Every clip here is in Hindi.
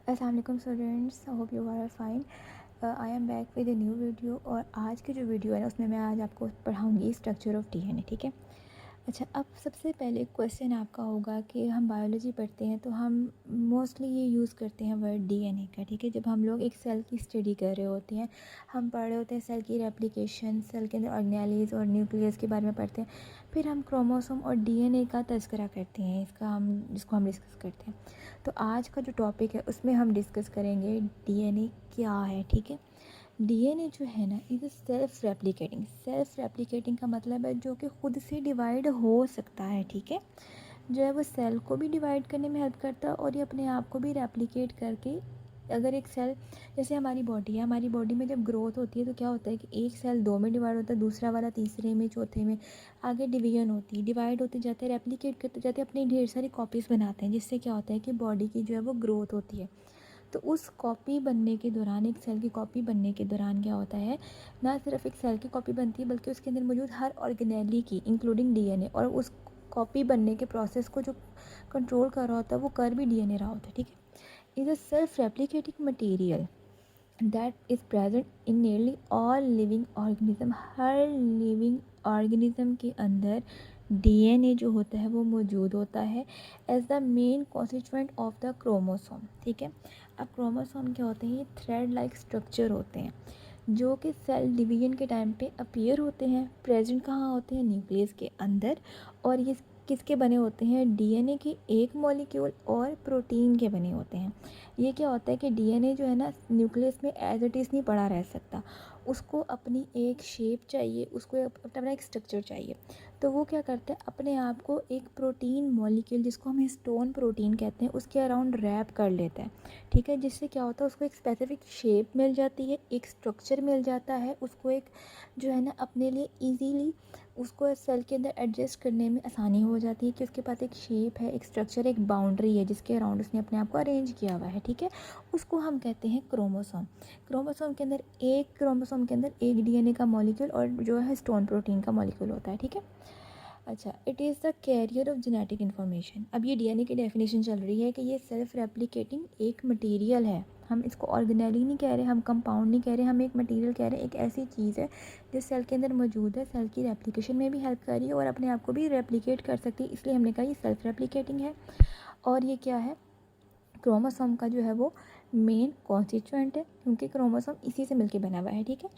Assalamualaikum students, I hope you are fine. I am back with a new video. और आज की जो वीडियो है ना उसमें मैं आज आपको पढ़ाऊँगी स्ट्रक्चर ऑफ डीएनए। ठीक है। अच्छा, अब सबसे पहले क्वेश्चन आपका होगा कि हम बायोलॉजी पढ़ते हैं तो हम मोस्टली ये यूज़ करते हैं वर्ड डीएनए का। ठीक है। जब हम लोग एक सेल की स्टडी कर रहे होते हैं, हम पढ़ रहे होते हैं सेल की रेप्लिकेशन, सेल के अंदर ऑर्गेनेलिज और न्यूक्लियस के बारे में पढ़ते हैं, फिर हम क्रोमोसोम और डीएनए का तज़किरा करते हैं, जिसको हम डिस्कस करते हैं। तो आज का जो टॉपिक है उसमें हम डिस्कस करेंगे डीएनए क्या है। ठीक है। डीएनए जो है ना, इज़ सेल्फ रेप्लिकेटिंग का मतलब है जो कि ख़ुद से डिवाइड हो सकता है। ठीक है। जो है वो सेल को भी डिवाइड करने में हेल्प करता है और ये अपने आप को भी रेप्लिकेट करके, अगर एक सेल, जैसे हमारी बॉडी है, हमारी बॉडी में जब ग्रोथ होती है तो क्या होता है कि एक सेल दो में डिवाइड होता है, दूसरा वाला तीसरे में, चौथे में, आगे डिवीजन होती है, डिवाइड होते जाते हैं, रेप्लिकेट करते जाते हैं, अपनी ढेर सारी कॉपीज़ बनाते हैं, जिससे क्या होता है कि बॉडी की जो है वो ग्रोथ होती है। तो उस कॉपी बनने के दौरान, एक सेल की कॉपी बनने के दौरान क्या होता है, ना सिर्फ एक सेल की कॉपी बनती है बल्कि उसके अंदर मौजूद हर ऑर्गेनेली की, इंक्लूडिंग डीएनए, और उस कॉपी बनने के प्रोसेस को जो कंट्रोल कर रहा होता है वो कर भी डीएनए रहा होता है। ठीक है। Is a self replicating material that is present in nearly all living organism. Her living organism के अंदर डीएनए जो होता है वो मौजूद होता है as the main constituent of the chromosome. ठीक है। अब क्रोमोसोम क्या होते हैं, ये थ्रेड लाइक स्ट्रक्चर होते हैं जो कि सेल डिवीजन के टाइम पे अपीयर होते हैं। प्रेजेंट कहाँ होते हैं, न्यूक्लियस के अंदर। और ये किसके बने होते हैं, डीएनए के एक मॉलिक्यूल और प्रोटीन के बने होते हैं। ये क्या होता है कि डीएनए जो है ना, न्यूक्लियस में एज इट इज़ नहीं पड़ा रह सकता, उसको अपनी एक शेप चाहिए, उसको अपना एक स्ट्रक्चर चाहिए। तो वो क्या करता है, अपने आप को एक प्रोटीन मॉलिक्यूल, जिसको हम हिस्टोन प्रोटीन कहते हैं, उसके अराउंड रैप कर लेता है। ठीक है। जिससे क्या होता है, उसको एक स्पेसिफिक शेप मिल जाती है, एक स्ट्रक्चर मिल जाता है, उसको एक जो है ना अपने लिए ईजीली उसको सेल के अंदर एडजस्ट करने में आसानी हो जाती है कि उसके पास एक शेप है, एक स्ट्रक्चर, एक बाउंड्री है जिसके अराउंड उसने अपने आप को अरेंज किया हुआ है। ठीक है। उसको हम कहते हैं क्रोमोसोम। क्रोमोसोम के अंदर एक डीएनए का मॉलिक्यूल और जो है हिस्टोन प्रोटीन का मॉलिक्यूल होता है। ठीक है। अच्छा, it is the carrier of genetic information. अब ये डीएनए की डेफिनेशन चल रही है कि ये सेल्फ रेप्लिकेटिंग एक मटेरियल है। हम इसको ऑर्गेनेली नहीं कह रहे, हम कंपाउंड नहीं कह रहे, हम एक मटेरियल कह रहे हैं। एक ऐसी चीज़ है जो सेल के अंदर मौजूद है, सेल की रेप्लिकेशन में भी हेल्प कर रही है और अपने आप को भी रेप्लिकेट कर सकती है, इसलिए हमने कहा ये सेल्फ रेप्लिकेटिंग है। और ये क्या है, क्रोमोसोम का जो है वो मेन कॉन्स्टिट्यूएंट है, क्योंकि क्रोमोसोम इसी से मिलके बना हुआ है। ठीक है।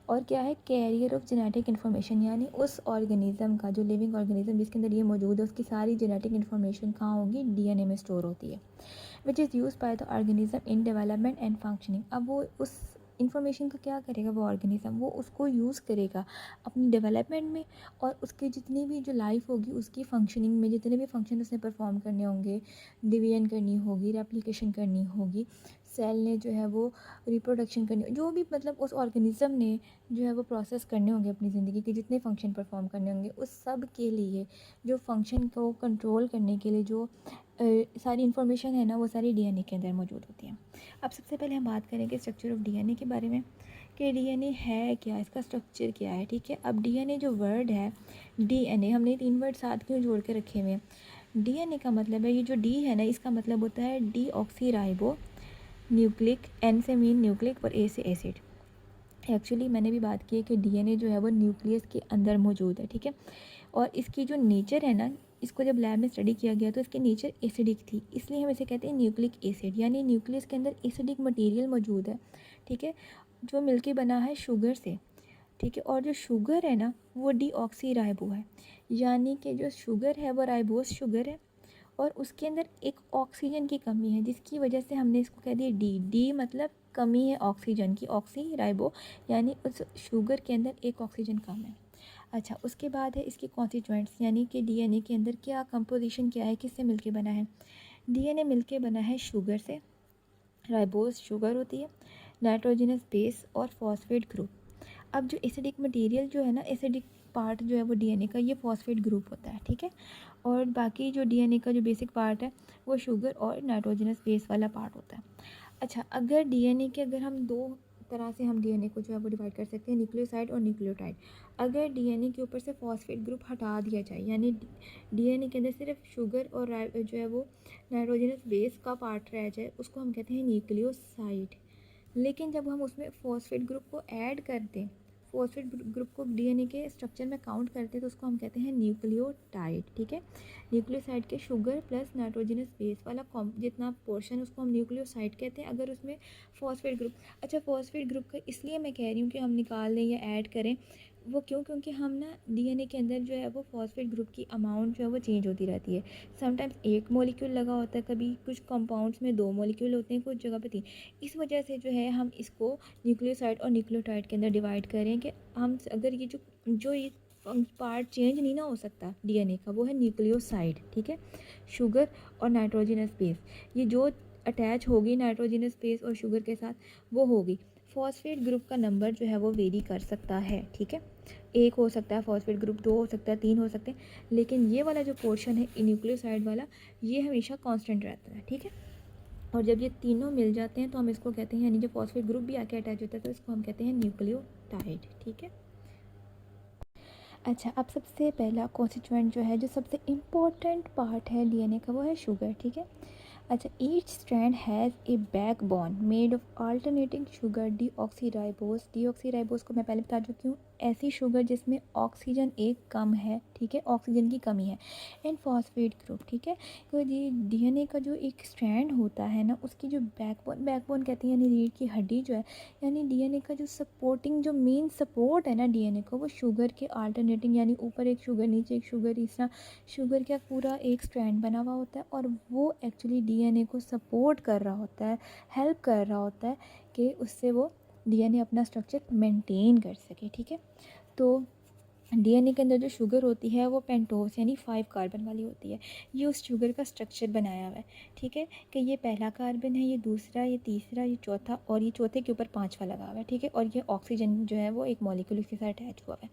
और क्या है, कैरियर ऑफ जेनेटिक इन्फॉर्मेशन, यानी उस ऑर्गेनिज्म का, जो लिविंग ऑर्गेनिज्म जिसके अंदर ये मौजूद है, उसकी सारी जेनेटिक इन्फॉर्मेशन कहाँ होगी, डीएनए में स्टोर होती है, which is use by the organism in development and functioning. अब वो उस इन्फॉर्मेशन का क्या करेगा, वो ऑर्गेनिज्म वो उसको यूज़ करेगा अपनी डेवलपमेंट में, और उसकी जितनी भी जो लाइफ होगी उसकी फंक्शनिंग में, जितने भी फंक्शन उसने परफॉर्म करने होंगे, डिवीजन करनी होगी, रेप्लिकेशन करनी होगी, सेल ने जो है वो रिप्रोडक्शन करनी, जो भी मतलब उस ऑर्गेनिज्म ने जो है वो प्रोसेस करने होंगे अपनी ज़िंदगी के, जितने फंक्शन परफॉर्म करने होंगे, उस सब के लिए, जो फंक्शन को कंट्रोल करने के लिए जो सारी इन्फॉर्मेशन है ना, वो सारी डीएनए के अंदर मौजूद होती है। अब सबसे पहले हम बात करेंगे स्ट्रक्चर ऑफ डीएनए के बारे में कि डीएनए है क्या, इसका स्ट्रक्चर क्या है। ठीक है। अब डीएनए जो वर्ड है, डीएनए, हमने 3 वर्ड साथ क्यों जोड़ के रखे हुए हैं। डीएनए का मतलब है, ये जो डी है ना, इसका मतलब होता है deoxyribonucleic, N से मीन न्यूक्लिक और ए से एसिड। एक्चुअली मैंने भी बात की है कि डीएनए जो है वो न्यूक्लियस के अंदर मौजूद है। ठीक है। और इसकी जो नेचर है ना, इसको जब लैब में स्टडी किया गया तो इसकी नेचर एसिडिक थी, इसलिए हम इसे कहते हैं न्यूक्लिक एसिड, यानी न्यूक्लियस के अंदर एसिडिक मटेरियल मौजूद है। ठीक है। जो मिलके बना है शुगर से। ठीक है। और जो शुगर है ना, वो डीऑक्सी राइबो है, यानी कि जो शुगर है वो राइबोस शुगर है, और उसके अंदर एक ऑक्सीजन की कमी है, जिसकी वजह से हमने इसको कह दिया डी। डी मतलब कमी है ऑक्सीजन की, ऑक्सी राइबो, यानी उस शुगर के अंदर एक ऑक्सीजन कम है। अच्छा, उसके बाद है इसके कॉन्स्टिट्यूएंट्स, यानी कि डीएनए के अंदर क्या कंपोजिशन क्या है, किससे मिलके बना है। डीएनए मिलके बना है शुगर से, राइबोस शुगर होती है, नाइट्रोजनस बेस और फॉस्फेट ग्रुप। अब जो एसिडिक मटेरियल जो है ना, एसिडिक पार्ट जो है वो डीएनए का, ये फॉस्फेट ग्रुप होता है। ठीक है। और बाकी जो डीएनए का जो बेसिक पार्ट है वो शुगर और नाइट्रोजनस बेस वाला पार्ट होता है। अच्छा, अगर डीएनए के अगर हम दो तरह से हम डीएनए को जो है वो डिवाइड कर सकते हैं, न्यूक्लियोसाइड और न्यूक्लियोटाइड। अगर डीएनए के ऊपर से फॉस्फेट ग्रुप हटा दिया जाए, यानी डीएनए के अंदर सिर्फ शुगर और जो है वो नाइट्रोजनस बेस का पार्ट रह जाए, उसको हम कहते हैं न्यूक्लियोसाइड। लेकिन जब हम उसमें फॉस्फेट ग्रुप को ऐड कर दें, फॉस्फेट ग्रुप को डीएनए के स्ट्रक्चर में काउंट करते हैं, तो उसको हम कहते हैं न्यूक्लियोटाइड। ठीक है, न्यूक्लियोसाइड के शुगर प्लस नाइट्रोजनस बेस वाला जितना पोर्शन, उसको हम न्यूक्लियोसाइड कहते हैं अगर उसमें फॉस्फेट ग्रुप। अच्छा, फॉस्फेट ग्रुप का इसलिए मैं कह रही हूँ कि हम निकाल लें या ऐड करें, वो क्यों? क्योंकि हम ना डीएनए के अंदर जो है वो फॉस्फेट ग्रुप की अमाउंट जो है वो चेंज होती रहती है। समटाइम्स एक मॉलिक्यूल लगा होता है, कभी कुछ कंपाउंड्स में 2 मॉलिक्यूल होते हैं, कुछ जगह पे 3। इस वजह से जो है हम इसको न्यूक्लियोसाइड और न्यूक्लियोटाइड के अंदर डिवाइड करें कि हम अगर ये जो ये पार्ट चेंज नहीं ना हो सकता डीएनए का, वो है न्यूक्लियोसाइड। ठीक है, शुगर और नाइट्रोजनस बेस, ये जो अटैच होगी नाइट्रोजनस बेस और शुगर के साथ, वो होगी। फॉस्फेट ग्रुप का नंबर जो है वो वेरी कर सकता है। ठीक है, 1 हो सकता है फॉस्फेट ग्रुप, 2 हो सकता है, 3 हो सकते हैं, लेकिन ये वाला जो पोर्शन है न्यूक्लियोसाइड वाला, ये हमेशा कांस्टेंट रहता है। ठीक है, और जब ये तीनों मिल जाते हैं तो हम इसको कहते हैं, यानी जब फॉस्फेट ग्रुप भी आके अटैच होता है तो इसको हम कहते हैं न्यूक्लियोटाइड। ठीक है। अच्छा, अब सबसे पहला कॉन्स्टिट्यूएंट जो है, जो सबसे इम्पोर्टेंट पार्ट है डीएनए का, वो है शुगर। ठीक है। अच्छा, each strand has a backbone made of alternating sugar deoxyribose. Deoxyribose को मैं पहले बता चुकी हूँ, ऐसी शुगर जिसमें ऑक्सीजन एक कम है। ठीक है, ऑक्सीजन की कमी है। And phosphate group. ठीक है, तो ये डीएनए का जो एक स्ट्रैंड होता है ना, उसकी जो बैकबोन कहते हैं, यानी रीढ़ की हड्डी जो है, यानी डीएनए का जो सपोर्टिंग, जो मेन सपोर्ट है ना डीएनए को, वो शुगर के अल्टरनेटिंग, यानी ऊपर एक शुगर नीचे एक शुगर, इस तरह शुगर का पूरा एक स्ट्रैंड बना हुआ होता है, और वो एक्चुअली डीएनए को सपोर्ट कर रहा होता है, हेल्प कर रहा होता है कि उससे वो डीएनए अपना स्ट्रक्चर मेंटेन कर सके। ठीक है, तो डीएनए के अंदर जो शुगर होती है वो पेंटोस यानी 5 कार्बन वाली होती है। ये उस शुगर का स्ट्रक्चर बनाया हुआ है। ठीक है, कि ये पहला कार्बन है, ये दूसरा, ये तीसरा, ये चौथा, और ये चौथे के ऊपर 5वां लगा हुआ है। ठीक है, और ये ऑक्सीजन जो है वो एक मॉलिक्यूल इसके साथ अटैच हुआ है।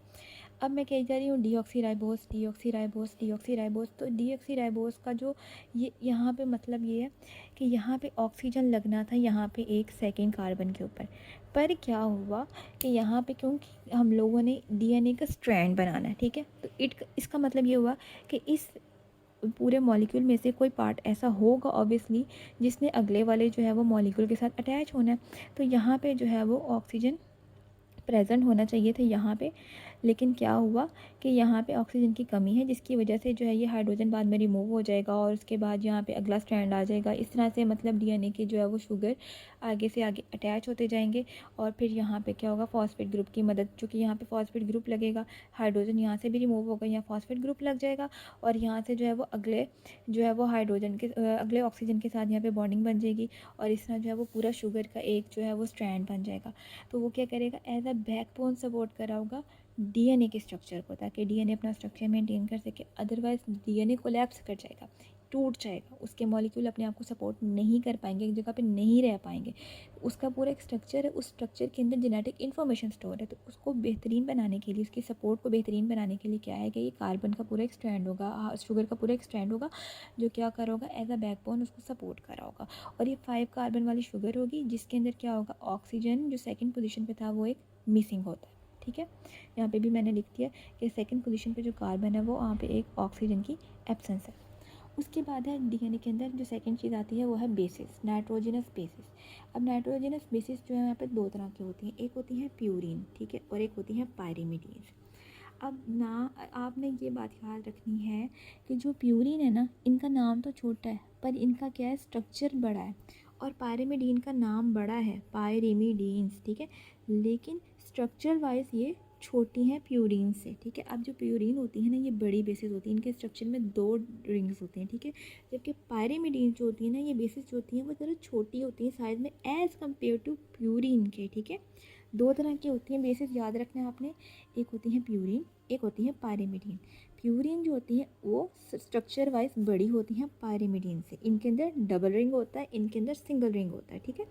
अब मैं कही जा रही हूँ डीऑक्सीराइबोज, डीऑक्सीराइबोज, डीऑक्सीराइबोज। तो डीऑक्सीराइबोज का जो ये यहाँ पे मतलब ये है कि यहाँ पे ऑक्सीजन लगना था यहाँ पे एक सेकेंड कार्बन के ऊपर, पर क्या हुआ कि यहाँ पे, क्योंकि हम लोगों ने डीएनए का स्ट्रैंड बनाना है, ठीक है, तो इसका मतलब ये हुआ कि इस पूरे मॉलिक्यूल में से कोई पार्ट ऐसा होगा ऑब्वियसली जिसने अगले वाले जो है वो मॉलिक्यूल के साथ अटैच होना है। तो यहाँ पे जो है वो ऑक्सीजन प्रेजेंट होना चाहिए था यहाँ पे, लेकिन क्या हुआ कि यहाँ पे ऑक्सीजन की कमी है, जिसकी वजह से जो है ये हाइड्रोजन बाद में रिमूव हो जाएगा और उसके बाद यहाँ पे अगला स्ट्रैंड आ जाएगा। इस तरह से मतलब डीएनए के जो है वो शुगर आगे से आगे अटैच होते जाएंगे, और फिर यहाँ पे क्या होगा, फॉस्फेट ग्रुप की मदद, चूँकि यहाँ पे फॉस्फेट ग्रुप लगेगा, हाइड्रोजन यहाँ से भी रिमूव होगा, यहाँ फॉस्फेट ग्रुप लग जाएगा, और यहाँ से जो है वो अगले जो है वो हाइड्रोजन के अगले ऑक्सीजन के साथ यहाँ पे बॉन्डिंग बन जाएगी, और इस तरह जो है वो पूरा शुगर का एक जो है वो स्ट्रैंड बन जाएगा। तो वो क्या करेगा, एज अ बैकबोन सपोर्ट करा होगा डीएनए के स्ट्रक्चर को, ताकि डीएनए अपना स्ट्रक्चर मेंटेन कर सके। अदरवाइज डीएनए कोलैप्स कर जाएगा, टूट जाएगा, उसके मॉलिक्यूल अपने आप को सपोर्ट नहीं कर पाएंगे, एक जगह पे नहीं रह पाएंगे। उसका पूरा एक स्ट्रक्चर है, उस स्ट्रक्चर के अंदर जेनेटिक इन्फॉर्मेशन स्टोर है, तो उसको बेहतरीन बनाने के लिए, उसकी सपोर्ट को बेहतरीन बनाने के लिए क्या है कि ये कार्बन का पूरा एक स्ट्रैंड होगा, शुगर का पूरा एक स्ट्रैंड होगा, जो क्या कर होगा, एज अ बैकबोन उसको सपोर्ट कर रहा होगा। और ये 5 कार्बन वाली शुगर होगी, जिसके अंदर क्या होगा, ऑक्सीजन जो सेकेंड पोजिशन पर था वो एक मिसिंग होता है। ठीक है, यहाँ पे भी मैंने लिख दिया कि सेकंड पोजीशन पे जो कार्बन है वो वहाँ पे एक ऑक्सीजन की एब्सेंस है। उसके बाद है डीएनए के अंदर जो सेकंड चीज़ आती है वो है बेसिस, नाइट्रोजनस बेसिस। अब नाइट्रोजनस बेसिस जो है यहाँ पे 2 तरह की होती हैं, एक होती है प्यूरिन, ठीक है, और एक होती है पायरिमिडीन। अब ना आपने ये बात याद रखनी है कि जो प्यूरिन है ना, इनका नाम तो छोटा है पर इनका क्या है, स्ट्रक्चर बड़ा है, और पायरिमिडीन का नाम बड़ा है, पायरिमिडीन्स। ठीक है, लेकिन स्ट्रक्चर वाइज ये छोटी हैं प्यूरिन से। ठीक है, अब जो प्यूरिन होती है ना, ये बड़ी बेसिस होती है, इनके स्ट्रक्चर में 2 रिंग्स होते हैं। ठीक है, जबकि पायरिमिडीन जो होती है ना, ये बेसिस जो होती हैं वो ज़रा छोटी होती हैं साइज़ में एज़ कम्पेयर टू प्यूरिन के। ठीक है, 2 तरह की होती हैं बेसिस, याद रखना है आपने, एक होती है प्यूरिन, एक होती है पायरिमिडीन। प्यूरिन जो होती है वो स्ट्रक्चर वाइज बड़ी होती हैं पायरिमिडीन से, इनके अंदर डबल रिंग होता है, इनके अंदर सिंगल रिंग होता है। ठीक है,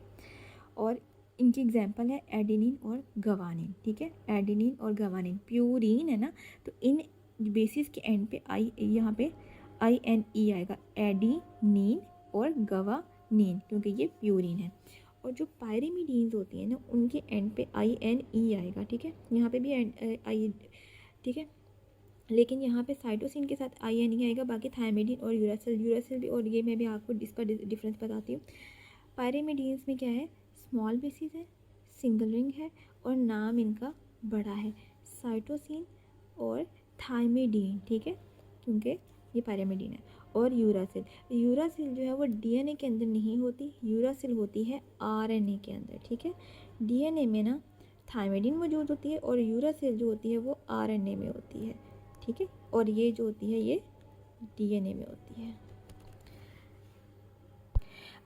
और इनकी एग्जांपल है एडेनिन और गवानिन। ठीक है, एडेनिन और गवानिन, प्यूरिन है ना, तो इन बेसिस के एंड पे आई, यहाँ पे INE आएगा, एडिनिन और गवानिन, क्योंकि ये प्यूरिन है। और जो पायरिमिडीन्स होती हैं ना उनके एंड पे INE आएगा, ठीक है, यहाँ पे भी एंड आई, ठीक है, लेकिन यहाँ पे साइटोसिन के साथ INE आएगा, बाकी थायमिडीन और यूरासिल भी, और ये मैं भी आपको इसका डिफरेंस बताती हूँ। पायरिमिडीन्स में क्या है, स्मॉल बेसिस है, सिंगल रिंग है और नाम इनका बड़ा है, साइटोसिन और थायमिडीन, ठीक है, क्योंकि ये पायरिमिडीन है। और यूरासिल जो है वो DNA के अंदर नहीं होती, यूरासिल होती है RNA के अंदर, ठीक है। DNA में ना थायमिडीन मौजूद होती है और यूरासिल जो होती है वो RNA में होती है, ठीक है, और ये जो होती है ये DNA में होती है।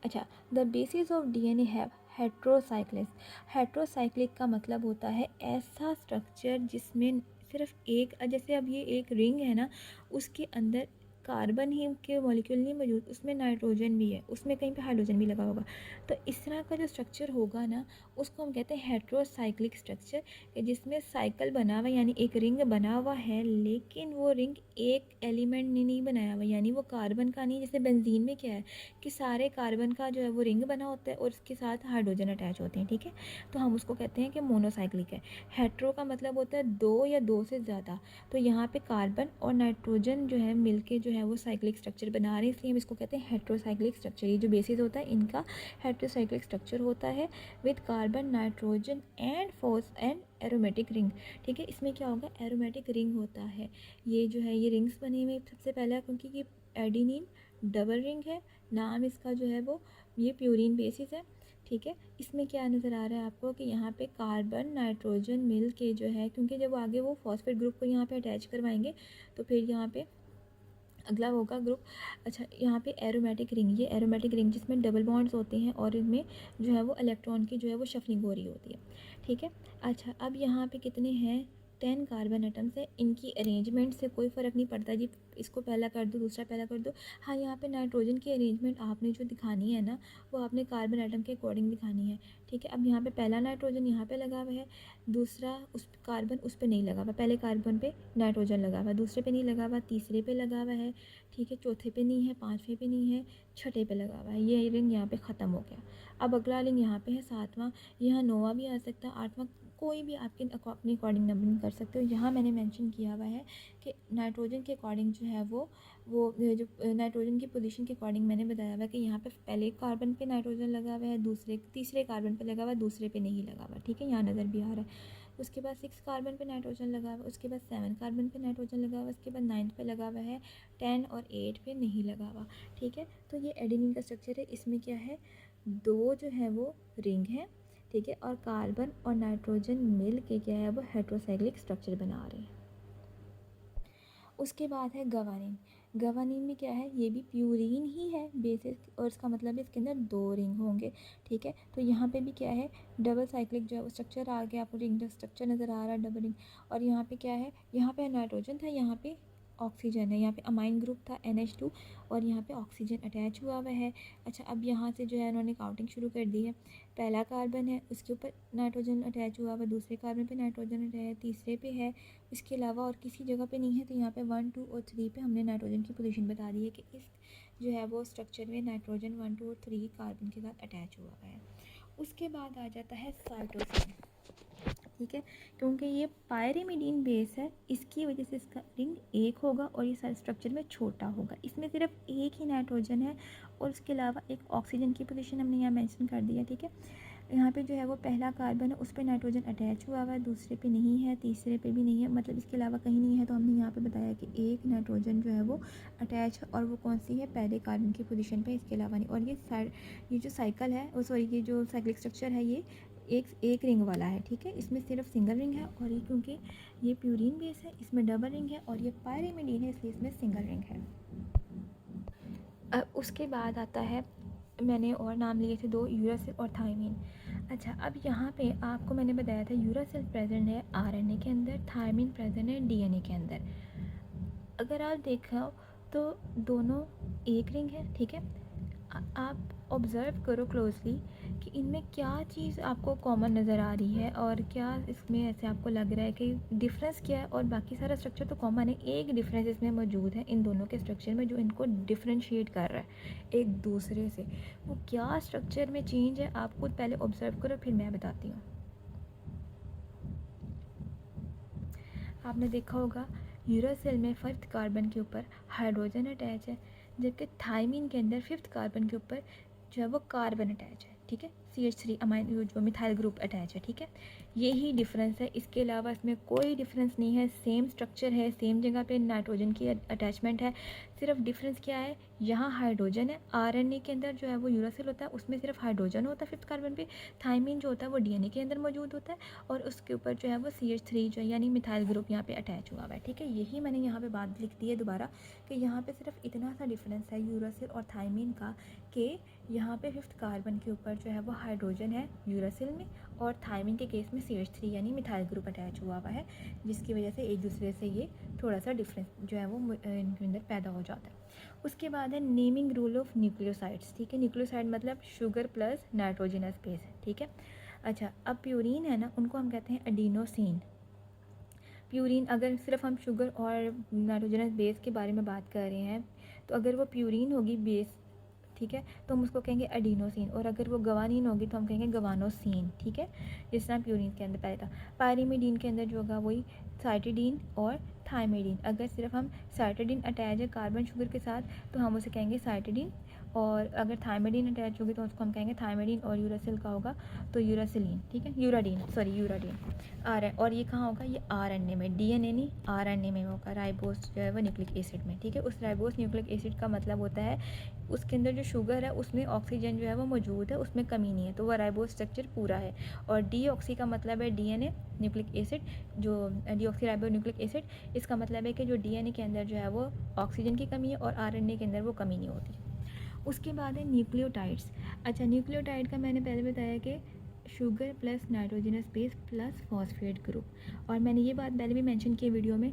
अच्छा, the basis of DNA have heterocyclics. Heterocyclic का मतलब होता है ऐसा स्ट्रक्चर जिसमें सिर्फ एक, जैसे अब ये एक रिंग है ना, उसके अंदर कार्बन ही के मॉलिक्यूल नहीं मौजूद, उसमें नाइट्रोजन भी है, उसमें कहीं पे हाइड्रोजन भी लगा होगा, तो इस तरह का जो स्ट्रक्चर होगा ना उसको हम कहते हैं हेट्रोसाइक्लिक स्ट्रक्चर, जिसमें साइकिल बना हुआ यानी एक रिंग बना हुआ है, लेकिन वो रिंग एक एलिमेंट ने नहीं बनाया हुआ, यानी वो कार्बन का नहीं। जैसे बेंजीन में क्या है कि सारे कार्बन का जो है वो रिंग बना होता है और उसके साथ हाइड्रोजन अटैच होते हैं, ठीक है, तो हम उसको कहते हैं कि मोनोसाइक्लिक है। हेट्रो का मतलब होता है दो या दो से ज़्यादा, तो यहाँ पे कार्बन और नाइट्रोजन जो है मिलके जो है वो साइक्लिक स्ट्रक्चर बना रहे हैं, इसलिए हम इसको कहते हैं हेट्रोसाइक्लिक स्ट्रक्चर। ये जो बेसिस होता है इनका हेट्रोसाइक्लिक स्ट्रक्चर होता है with carbon, nitrogen and force and aromatic ring, ठीक है। इसमें क्या होगा, एरोमेटिक रिंग होता है, ये जो है ये रिंग्स बनी हुई सबसे पहला, क्योंकि ये एडिनिन डबल रिंग है, नाम इसका जो है वो ये प्यूरिन बेसिस है, ठीक है। इसमें क्या नज़र आ रहा है आपको कि यहाँ पे कार्बन नाइट्रोजन मिल के जो है, क्योंकि जब आगे वो फॉस्फेट ग्रुप को यहाँ पे अटैच करवाएंगे तो फिर यहाँ पे अगला होगा ग्रुप। अच्छा, यहाँ पे एरोमेटिक रिंग, ये एरोमेटिक रिंग जिसमें डबल बॉन्ड्स होते हैं और इनमें जो है वो इलेक्ट्रॉन की जो है वो शफलिंग हो रही होती है, ठीक है। अच्छा, अब यहाँ पे कितने हैं, 10 कार्बन एटम्स है, इनकी अरेंजमेंट से कोई फ़र्क नहीं पड़ता जी, इसको पहला कर दो दूसरा पहला कर दो। हाँ, यहाँ पे नाइट्रोजन की अरेंजमेंट आपने जो दिखानी है ना वो आपने कार्बन एटम के अकॉर्डिंग दिखानी है, ठीक है। अब यहाँ पे पहला नाइट्रोजन यहाँ पे लगा हुआ है, दूसरा उस कार्बन उस पर नहीं लगा हुआ, पहले कार्बन पे नाइट्रोजन लगा हुआ, दूसरे पे नहीं लगा हुआ, तीसरे पे लगा हुआ है, ठीक है, चौथे पे नहीं है, पाँचवें पे नहीं है, छठे पे लगा हुआ है, ये रिंग यहाँ पे ख़त्म हो गया। अब अगला रिंग यहाँ पे है सातवां, यहाँ नौवां भी आ सकता है, आठवां, कोई भी आपके अपने अकॉर्डिंग नंबरिंग कर सकते हो। यहाँ मैंने मेंशन किया हुआ है कि नाइट्रोजन के अकॉर्डिंग जो है वो जो नाइट्रोजन की पोजीशन के अकॉर्डिंग मैंने बताया हुआ है कि यहाँ पे पहले कार्बन पे नाइट्रोजन लगा हुआ है, तीसरे कार्बन पे लगा हुआ है, दूसरे पे नहीं लगा हुआ, ठीक है, यहाँ नज़र भी आ रहा है। उसके बाद 6 कार्बन पे नाइट्रोजन लगा हुआ है, उसके बाद 7 कार्बन पे नाइट्रोजन लगा हुआ है, उसके बाद 9 पे लगा हुआ है, 10 और 8 पे नहीं लगा हुआ, ठीक है। तो ये एडेनिन का स्ट्रक्चर है, इसमें क्या है, दो जो है वो रिंग है, ठीक है, और कार्बन और नाइट्रोजन मिल के क्या है वो हेट्रोसाइक्लिक स्ट्रक्चर बना रहे हैं। उसके बाद है गवानीन। गवानीन में क्या है, ये भी प्यूरीन ही है बेसिस, और इसका मतलब है इसके अंदर दो रिंग होंगे, ठीक है। तो यहाँ पे भी क्या है, डबल साइक्लिक जो है स्ट्रक्चर आ गया, आपको रिंग स्ट्रक्चर नज़र आ रहा है डबल रिंग। और यहाँ पे क्या है, यहाँ पे नाइट्रोजन था, यहाँ पे ऑक्सीजन है, यहाँ पे अमाइन ग्रुप था NH2 और यहाँ पे ऑक्सीजन अटैच हुआ हुआ है। अच्छा, अब यहाँ से जो है उन्होंने काउंटिंग शुरू कर दी है, पहला कार्बन है उसके ऊपर नाइट्रोजन अटैच हुआ हुआ, दूसरे कार्बन पे नाइट्रोजन अटैच है, तीसरे पे है, इसके अलावा और किसी जगह पे नहीं है। तो यहाँ पे 1, 2 और 3 पे हमने नाइट्रोजन की पोजीशन बता दी है कि इस जो है वो स्ट्रक्चर में नाइट्रोजन 1, 2 और 3 कार्बन के साथ अटैच हुआ हुआ है। उसके बाद आ जाता है साइटोसिन, ठीक है, क्योंकि ये पायरिमिडीन बेस है इसकी वजह से इसका रिंग एक होगा और ये सारे स्ट्रक्चर में छोटा होगा, इसमें सिर्फ एक ही नाइट्रोजन है और उसके अलावा एक ऑक्सीजन की पोजीशन हमने यहाँ मेंशन कर दी है, ठीक है। यहाँ पे जो है वो पहला कार्बन है उस पर नाइट्रोजन अटैच हुआ हुआ है, दूसरे पे नहीं है, तीसरे पे भी नहीं है, मतलब इसके अलावा कहीं नहीं है। तो हमने यहाँ पे बताया कि एक नाइट्रोजन जो है वो अटैच है और वो कौन सी है, पहले कार्बन की पोजीशन पे, इसके अलावा नहीं। और ये जो साइकिल है सॉरी ये जो साइक्लिक स्ट्रक्चर है ये एक रिंग वाला है, ठीक है, इसमें सिर्फ सिंगल रिंग है। और ये क्योंकि ये प्यूरिन बेस है इसमें डबल रिंग है और ये पायरिमिडीन है इसलिए इसमें सिंगल रिंग है। उसके बाद आता है, मैंने और नाम लिए थे दो, यूरासिल और थायमीन। अच्छा, अब यहाँ पे आपको मैंने बताया था यूरासिल प्रेजेंट है RNA के अंदर, थायमीन प्रेजेंट है DNA के अंदर। अगर आप देखो तो दोनों एक रिंग है, ठीक है, आप ऑब्ज़र्व करो क्लोजली कि इनमें क्या चीज़ आपको कॉमन नज़र आ रही है और क्या इसमें ऐसे आपको लग रहा है कि डिफरेंस क्या है। और बाकी सारा स्ट्रक्चर तो कॉमन है, एक डिफरेंस इसमें मौजूद है इन दोनों के स्ट्रक्चर में जो इनको डिफ्रेंशिएट कर रहा है एक दूसरे से। वो क्या स्ट्रक्चर में चेंज है आप खुद पहले ऑब्ज़र्व करो, फिर मैं बताती हूँ। आपने देखा होगा यूरासिल में 5th कार्बन के ऊपर हाइड्रोजन अटैच है, जबकि थाइमिन के अंदर 5th कार्बन के ऊपर जो है वो कार्बन अटैच है, ठीक है। CH3 अमाइन जो मिथाइल ग्रुप अटैच है, ठीक है। यही डिफरेंस है, इसके अलावा इसमें कोई डिफरेंस नहीं है। सेम स्ट्रक्चर है, सेम जगह पे नाइट्रोजन की अटैचमेंट है। सिर्फ डिफरेंस क्या है, यहाँ हाइड्रोजन है। RNA के अंदर जो है वो यूरासिल होता है, उसमें सिर्फ हाइड्रोजन होता है 5th कार्बन पे। थाइमिन जो होता है वो DNA के अंदर मौजूद होता है और उसके ऊपर जो है वो CH3 जो है यानी मिथाइल ग्रुप यहाँ पे अटैच हुआ हुआ है, ठीक है। यही मैंने यहाँ पे बात लिख दी है दोबारा कि यहाँ पे सिर्फ इतना सा डिफरेंस है यूरासिल और थाइमिन का कि यहाँ पे 5th कार्बन के ऊपर जो है वो हाइड्रोजन है यूरासिल में, और थाइमिन के केस में CH3 यानी मिथाइल ग्रुप अटैच हुआ हुआ है, जिसकी वजह से एक दूसरे से ये थोड़ा सा डिफरेंस जो है वो इनके अंदर पैदा हो जाता है। उसके बाद है नेमिंग रूल ऑफ न्यूक्लियोसाइड्स, ठीक है। न्यूक्लियोसाइड मतलब शुगर प्लस नाइट्रोजनस बेस, ठीक है। अच्छा, अब प्यूरीन है ना, उनको हम कहते हैं एडिनोसिन। प्यूरीन, अगर सिर्फ हम शुगर और नाइट्रोजनस बेस के बारे में बात कर रहे हैं तो अगर वो प्यूरीन होगी बेस, ठीक है, तो हम उसको कहेंगे एडिनोसिन। और अगर वो गवानीन होगी तो हम कहेंगे गवानोसिन, ठीक है। जिस तरह प्यूरीन के अंदर पहले था। पायरीमिडीन के अंदर जो होगा वही साइटिडीन और थाइमिडीन। अगर सिर्फ हम साइटिडीन अटैच है कार्बन शुगर के साथ तो हम उसे कहेंगे साइटिडीन, और अगर थाइमिडीन अटैच होगी तो उसको हम कहेंगे थाइमिडीन, और यूरासिल का होगा तो यूरासिलीन, ठीक है। यूराडीन और ये कहाँ होगा, ये RNA में, DNA नहीं RNA में होगा, राइबोस जो है वो न्यूक्लिक एसिड में, ठीक है। उस राइबोस न्यूक्लिक एसिड का मतलब होता है उसके अंदर जो शुगर है उसमें ऑक्सीजन जो है वो मौजूद है, उसमें कमी नहीं है, तो वह राइबोस स्ट्रक्चर पूरा है। और डीऑक्सी का मतलब है DNA न्यूक्लिक एसिड, जो डीऑक्सी राइबो न्यूक्लिक एसिड, इसका मतलब है कि जो DNA के अंदर जो है वो ऑक्सीजन की कमी है और RNA के अंदर वो कमी नहीं होती। उसके बाद है न्यूक्लियोटाइड्स। अच्छा, न्यूक्लियोटाइड का मैंने पहले बताया कि sugar plus nitrogenous base plus phosphate group, और मैंने ये बात पहले भी मेंशन की वीडियो में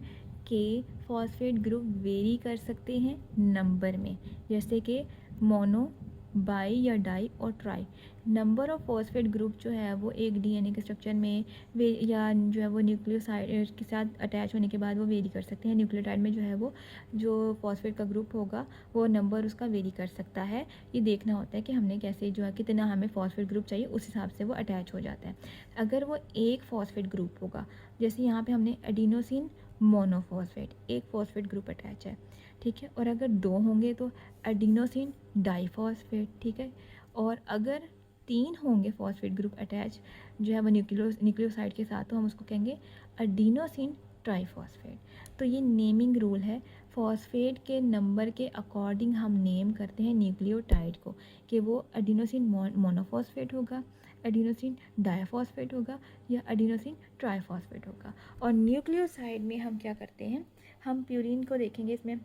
कि फॉस्फेट ग्रुप वेरी कर सकते हैं नंबर में, जैसे कि मोनो, बाई या डाई और try. Number of phosphate group जो है वो एक DNA के स्ट्रक्चर में वे या जो है वो न्यूक्लियोसाइड के साथ अटैच होने के बाद वो वेरी कर सकते हैं। न्यूक्लियोटाइड में जो है वो जो फॉस्फेट का ग्रुप होगा वो नंबर उसका वेरी कर सकता है। ये देखना होता है कि हमने कैसे जो है कितना हमें फॉस्फेट ग्रुप चाहिए, उस हिसाब से वो अटैच हो जाता है। अगर वो एक फॉस्फेट ग्रुप होगा, जैसे यहाँ पे हमने एडिनोसिन मोनोफॉस्फेट, एक फॉस्फेट ग्रुप अटैच है, ठीक है। और अगर दो होंगे तो एडिनोसिन डाइफॉस्फेट, ठीक है। और अगर 3 होंगे फॉस्फेट ग्रुप अटैच जो है वो न्यूक्लियोसाइड के साथ, तो हम उसको कहेंगे एडिनोसिन ट्राइफॉस्फेट। तो ये नेमिंग रूल है, फॉस्फेट के नंबर के अकॉर्डिंग हम नेम करते हैं न्यूक्लियोटाइड को, कि वो एडिनोसिन मोनोफॉस्फेट होगा, एडिनोसिन डाइफॉस्फेट होगा या एडिनोसिन ट्राइफॉस्फेट होगा। और न्यूक्लियोसाइड में हम क्या करते हैं, हम प्यूरीन को देखेंगे, इसमें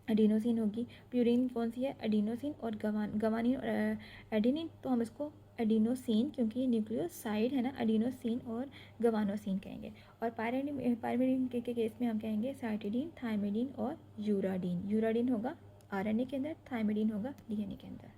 एडिनोसिन होगी। प्यूरीन कौन सी है, एडिनोसिन, और गवानीन और एडिनिन, तो हम इसको एडिनोसिन, क्योंकि ये न्यूक्लियोसाइड है ना, एडिनोसिन और गवानोसिन कहेंगे। और पायरिमिडीन के केस में हम कहेंगे साइटिडीन, थाइमिडीन और यूराडीन। यूराडीन होगा RNA के अंदर, थाइमिडीन होगा DNA के अंदर।